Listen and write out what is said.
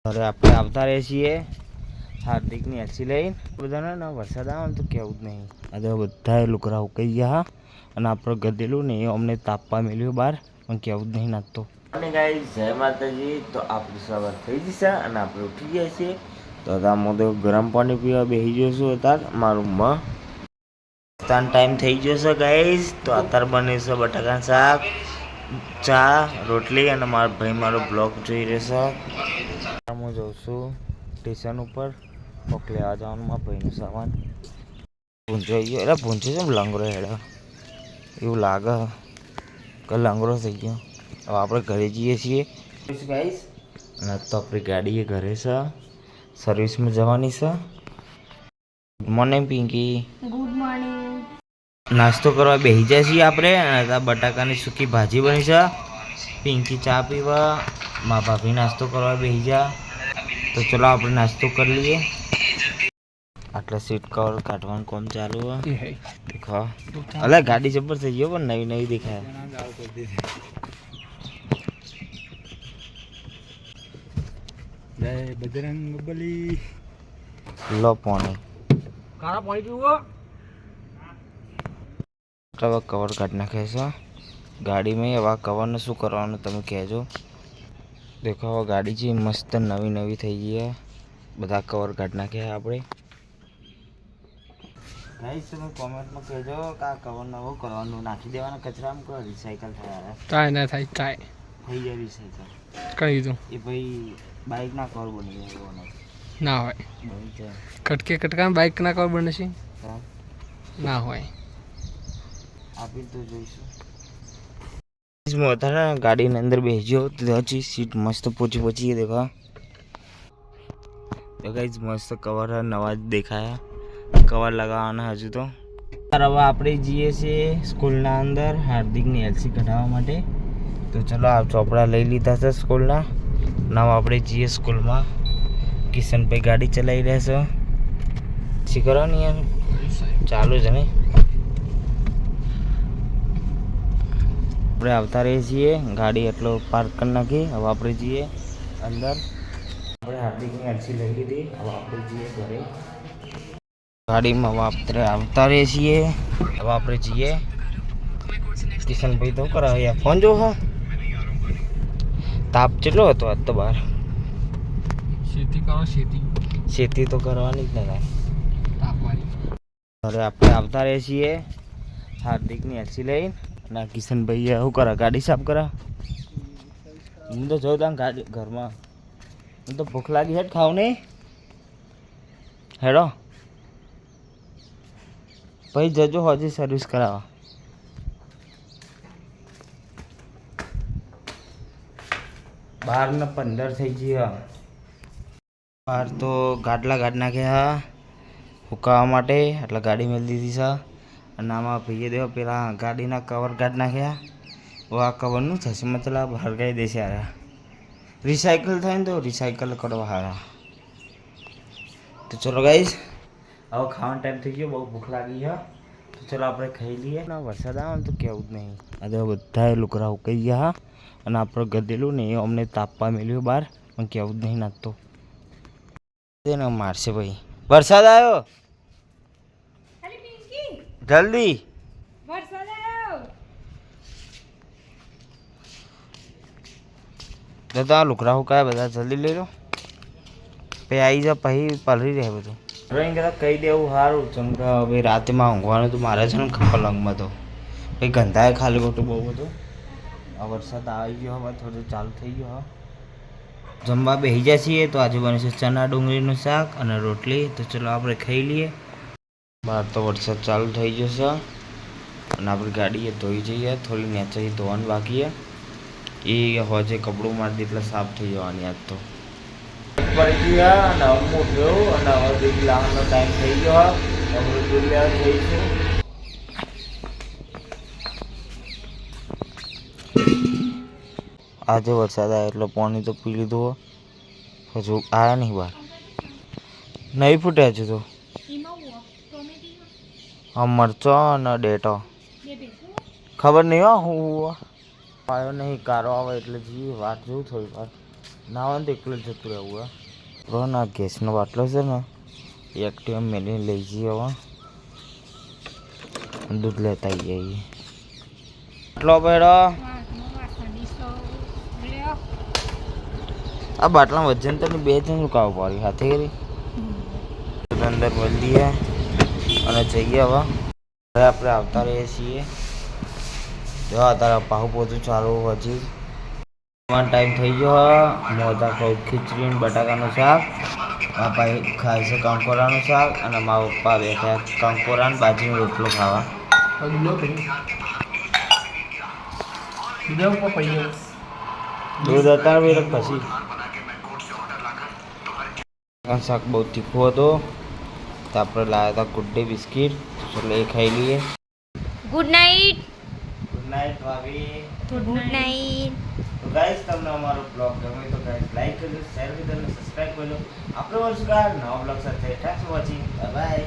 અરે આપણે આવતા રહીએ છીએ હાર્દિકની એસી લઈને બધાને ના વરસાદ આવે ને તો કેવું જ નહીં. આજે બધા લુકરા ઉકાઈ ગયા અને આપણે ગધેલું ને એ અમને તાપવા મેળ્યું બહાર પણ કેવું જ નહીં નાખતો. અને ગાઈસ જય માતાજી. તો આપણી સવાર થઈ જશે અને આપણે ઉઠી ગયા છીએ. તો આમાં તો ગરમ પાણી પીવા બેસી ગયો છું અત્યારે મારું સ્થાન ટાઈમ થઈ ગયો છે ગાઈસ. તો અત્યારે બને છે બટાકાનું શાક, ચા, રોટલી અને મારા ભાઈ મારો બ્લોગ જોઈ રહેશે. હું જાઉં છું સ્ટેશન ઉપર કોક લેવા જવાનું મારા ભાઈનું સામાન. ભૂંજો આવી ગયો. એટલે ભૂંજો છે ને લંગરો હેડે એવું લાગે કે લંગરો થઈ ગયો. હવે આપણે ઘરે જઈએ છીએ ગાઈસ. અને તો આપણી ગાડી એ ઘરે છે, સર્વિસમાં જવાની છે. Good morning Pinky. Good morning. નાસ્તો કરવા બેસી જાય છીએ આપણે. અને બટાકાની સૂકી ભાજી બની છે. પિંકી ચા પીવા, મા ભાભી નાસ્તો કરવા બેસી જા. તો ચલો આપણે નાસ્તો કરી લઈએ. આટલા સીટ કવર કાઢવાનું કામ ચાલુ હોય. દેખો અલે ગાડી જબર થઈ ગયો પણ નવી નવી દેખાય. જય બજરંગ બલી. લો પાણી કાળા પાણી પીવો. કવર કાઢી નાખે છે ગાડીમાં. એવા કવરને શું કરવાનું તમે કહેજો. દેખો હવે ગાડી છે મસ્ત નવી નવી થઈ ગઈ. બધા કવર કાઢી નાખ્યા આપણે. ગાઈસ તમે કોમેન્ટમાં કહેજો કે આ કવર નવું કરવાનું, નાખી દેવાના કચરામાં કરો, રિસાયકલ થાય. થાય ના થાય થાય થઈ જાય રિસાયકલ. કઈ દીધું એ ભાઈ બાઇક ના કવર બની જાય ના હોય. બની જાય કટકે કટકા બાઇક ના કવર બને છે ના હોય. આપી તો જોઈશું. ગાડીની અંદર બેસજો તો હજી સીટ મસ્ત પોચી પોચી દેખા. તો ગાઈસ મસ્ત કવર નવા જ દેખાયા. કવર લગાવવાના હજુ તો. હવે આપણે જઈએ છીએ સ્કૂલના અંદર હાર્દિકની એલસી કઢાવવા માટે. તો ચલો આ ચોપડા લઈ લીધા છે સ્કૂલના. now આપણે જઈએ સ્કૂલમાં. કિશનભાઈ ગાડી ચલાવી રહ્યા છે. શી કરવાની યાર ચાલુ છે ને. આપણે આવતા રહીએ છીએ. ગાડી એટલો પાર્ક કરી નાખી. હવે આપણે જઈએ અંદર. આપણે હાર્દિકની એલસી લઈ લીધી. હવે આપણે જઈએ ઘરે. ગાડીમાં હવે આપણે આવતા રહીએ છીએ. હવે આપણે જઈએ. કિશનભાઈ તો કરાવે યાર ફોન જો. હા તાપ કેટલો હતો આજ તો બહાર. ખેતી કરો ખેતી તો કરવાની જ ને કાંઈ. તાપવાની. હવે આપણે આવતા રહીએ છીએ હાર્દિકની એલસી લઈને. ના કિશનભાઈ શું કરે ગાડી સાફ કરે. હું તો જોઉં તાં ગાડી ઘરમાં. હું તો ભૂખ લાગી હેઠ ખાવ નહીં હેડો પછી જજો હજી સર્વિસ કરાવવા. બાર ને 15 થઈ ગયા. બહાર તો ગાડલા ગાડી નાખ્યા હુકાવા માટે. એટલે ગાડી મેળ દીધી છે. અને આમાં ભાઈએ દેવો પેલા ગાડીના કવર કાઢી નાખ્યા. હવે આ કવરનું થશે મતલબ હરગાઈ દેશે. હારા રિસાયકલ થાય ને તો રિસાયકલ કરવા હારા. તો ચલો ગાઈસ હવે ખાવાનો ટાઈમ થઈ ગયો. બહુ ભૂખ લાગી છે. તો ચલો આપણે ખાઈ લઈએ. વરસાદ આવે ને તો કેવું જ નહીં. આજે બધા લુકરા ઉકાઈ ગયા અને આપણે ગધેલું ને એ અમને તાપવા મેળ્યું બહાર પણ કેવું જ નહીં નાખતો. ને મારશે ભાઈ. વરસાદ આવ્યો જલ્દી. દાદા લુકડા હુકાય બધા જલ્દી લઈ લો. પછી આવી જા પછી પલરી રહે બધું. ડ્રોઈંગ કદાચ કહી દેવું સારું. જેમ કે હવે રાતેમાં ઊંઘવાનું તો મારે છે ને પલંગમાં તો પછી ગંધાય ખાલી ખોટું બહુ બધું. આ વરસાદ આવી ગયો હવે થોડું ચાલુ થઈ ગયો. હવે જમવા બેસી જાય છીએ. તો આજે બને છે ચણા ડુંગળીનું શાક અને રોટલી. તો ચલો આપણે ખાઈ લઈએ. બહાર તો વરસાદ ચાલુ થઈ ગયો છે અને આપણી ગાડીએ ધોઈ જઈએ. થોડી નેચાઈ ધોવાનું બાકી એ હોય છે. કપડું મારી એટલે સાફ થઈ જવાની આજ તો પડી ગયા. અને હું ઉઠ્યો અને હવે દૂધ લાવવાનો ટાઈમ થઈ ગયો. આપણે દૂધ લેવા જઈશું. આજે વરસાદ આવે એટલે પાણી તો પી લીધું. હજુ આવ્યા નહીં બહાર. નહીં ફૂટ્યા હજુ તો. હા મરચો અને ડેટો ખબર નહીં હો હું આવ્યો નહીં. કારો આવે એટલે જઈએ વાત જોઉં થોડી વાર. નાવાનું તો એકલું જ જતું રહેવું હે બ્રો ના ગેસનો બાટલો છે ને એક્ટિવા મેળવીને લઈ જઈએ હવે દૂધ લેતા જઈએ બાટલો પેડો આ બાટલા વજન તો બે જણ કાવ પાડી હાથે કરી અંદર મળીએ અને જઈએ હવે આપણે આવતા રહીએ છીએ જો તારા પાહુ પોતું ચાલુ હજી ટાઈમ થઈ ગયો મોટા ખાઉ ખીચડી બટાકાનું શાક મારા ભાઈ ખાય છે કંકોરાનું શાક અને મારા પપ્પા બેઠા કંકોરા બાજરીનો રોટલો ખાવા દૂધ અત્યારે બે પછી શાક બહુ તીખું હતું તો આપણે લાવ્યા હતા ગુડ ડે બિસ્કીટ એટલે એ ખાઈ લઈએ ગુડ નાઇટ ગુડ નાઇટ ભાભી ગુડ નાઇટ તો ગાઈસ તમને અમારો બ્લોગ ગમે તો ગાઈસ લાઈક કરજો શેર કરજો અને સબસ્ક્રાઇબ કરજો આપણે વર્ષગાર નવા બ્લોગ સાથે thanks for watching bye bye